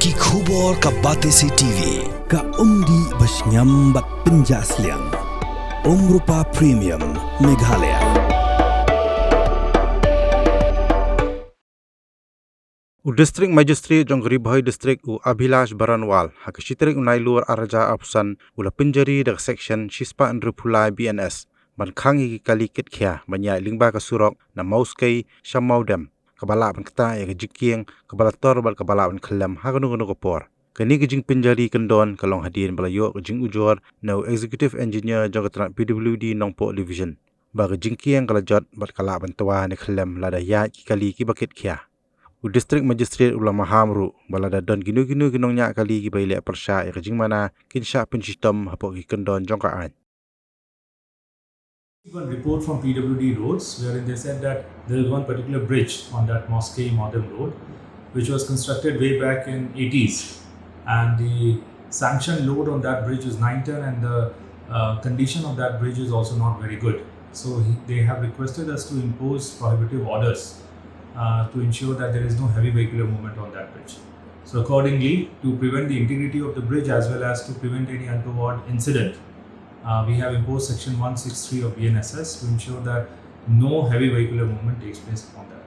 Ki khubor ka Batesi TV. Ka umdi basnyam bat Pynjasliang. Rupa Premium Meghalaya. District Magistrate jong Ribhoi District u Abhilash Baranwal hakashitrik unai luar araja apsan ula Pynjari dak section Shispa Andrupulai BNS ban khangi kali kit khia banyai lingba ka Surok na Mawskhei-Mawdem kabala ban kata ya Jingkieng kabala tor bal kabala ban khalam haganu ganu kopor kani gijing Pynjari kendon kalong hadin balayo gijing ujor no executive engineer jong katrat PWD Nongpo division ba Jingkieng kalajot bal kala ban tawa ne khalam lada ya kali ki bakit khia District Magistrate ulama hamru balada don ginu-ginu ginongnya kali gi baile persya ya kajing mana kinsha pencistom hapok gi kendon jongkaan. One report from PWD roads wherein they said that there is one particular bridge on that Mawskhei-Mawdem road which was constructed way back in 80s and the sanction load on that bridge is 9 ton and the condition of that bridge is also not very good. So they have requested us to impose prohibitive orders to ensure that there is no heavy vehicular movement on that bridge. So accordingly, to prevent the integrity of the bridge as well as to prevent any untoward incident, we have imposed section 163 of BNSS to ensure that no heavy vehicular movement takes place on that.